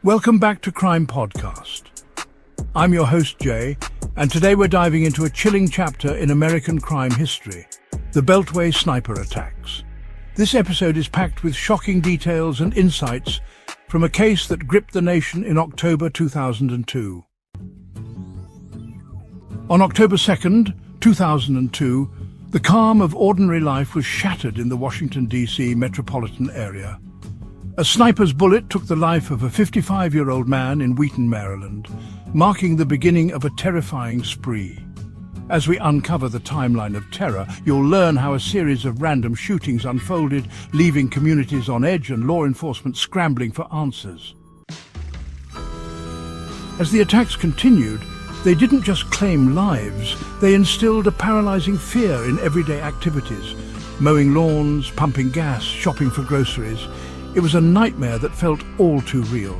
Welcome back to Crime Podcast. I'm your host, Jay, and today we're diving into a chilling chapter in American crime history, the Beltway sniper attacks. This episode is packed with shocking details and insights from a case that gripped the nation in October 2002. On October 2nd, 2002, the calm of ordinary life was shattered in the Washington, D.C. metropolitan area. A sniper's bullet took the life of a 55-year-old man in Wheaton, Maryland, marking the beginning of a terrifying spree. As we uncover the timeline of terror, you'll learn how a series of random shootings unfolded, leaving communities on edge and law enforcement scrambling for answers. As the attacks continued, they didn't just claim lives, they instilled a paralyzing fear in everyday activities. Mowing lawns, pumping gas, shopping for groceries. It was a nightmare that felt all too real.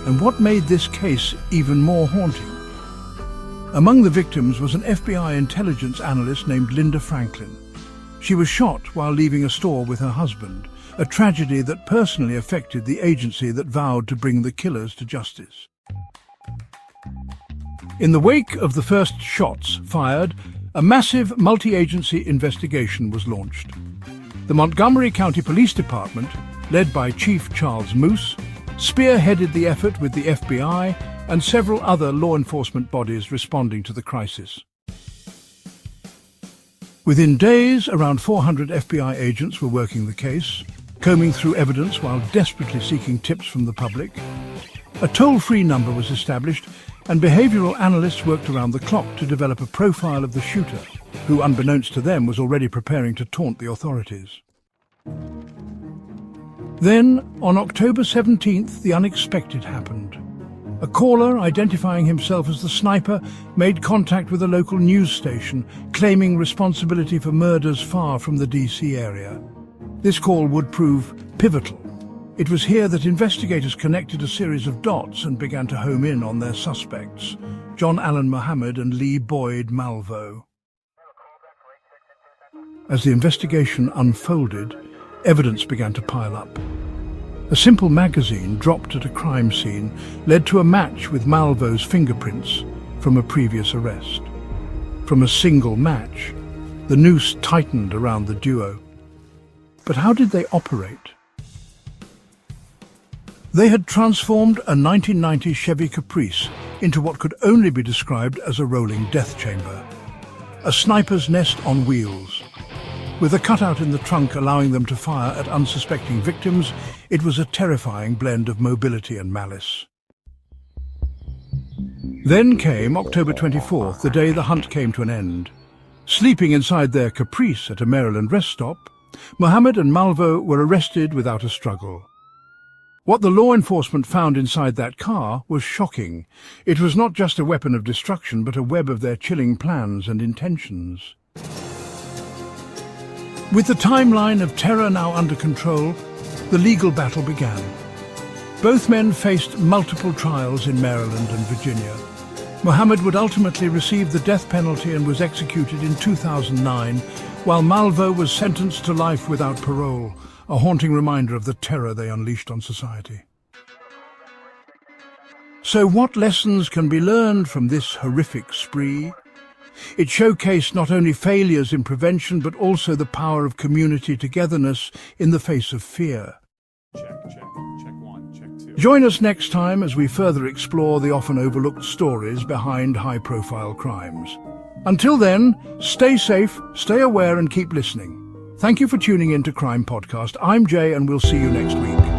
And what made this case even more haunting? Among the victims was an FBI intelligence analyst named Linda Franklin. She was shot while leaving a store with her husband, a tragedy that personally affected the agency that vowed to bring the killers to justice. In the wake of the first shots fired, a massive multi-agency investigation was launched. The Montgomery County Police Department, led by Chief Charles Moose, spearheaded the effort with the FBI and several other law enforcement bodies responding to the crisis. Within days, around 400 FBI agents were working the case, combing through evidence while desperately seeking tips from the public. A toll-free number was established, and behavioral analysts worked around the clock to develop a profile of the shooter, who, unbeknownst to them, was already preparing to taunt the authorities. Then, on October 17th, the unexpected happened. A caller, identifying himself as the sniper, made contact with a local news station, claiming responsibility for murders far from the D.C. area. This call would prove pivotal. It was here that investigators connected a series of dots and began to home in on their suspects, John Allen Muhammad and Lee Boyd Malvo. As the investigation unfolded, evidence began to pile up. A simple magazine dropped at a crime scene led to a match with Malvo's fingerprints from a previous arrest. From a single match, the noose tightened around the duo. But how did they operate? They had transformed a 1990 Chevy Caprice into what could only be described as a rolling death chamber. A sniper's nest on wheels. With a cutout in the trunk allowing them to fire at unsuspecting victims, it was a terrifying blend of mobility and malice. Then came October 24th, the day the hunt came to an end. Sleeping inside their Caprice at a Maryland rest stop, Muhammad and Malvo were arrested without a struggle. What the law enforcement found inside that car was shocking. It was not just a weapon of destruction, but a web of their chilling plans and intentions. With the timeline of terror now under control, the legal battle began. Both men faced multiple trials in Maryland and Virginia. Muhammad would ultimately receive the death penalty and was executed in 2009, while Malvo was sentenced to life without parole, a haunting reminder of the terror they unleashed on society. So what lessons can be learned from this horrific spree? It showcased not only failures in prevention, but also the power of community togetherness in the face of fear. Check one, check two. Join us next time as we further explore the often overlooked stories behind high-profile crimes. Until then, stay safe, stay aware, and keep listening. Thank you for tuning in to Crime Podcast. I'm Jay, and we'll see you next week.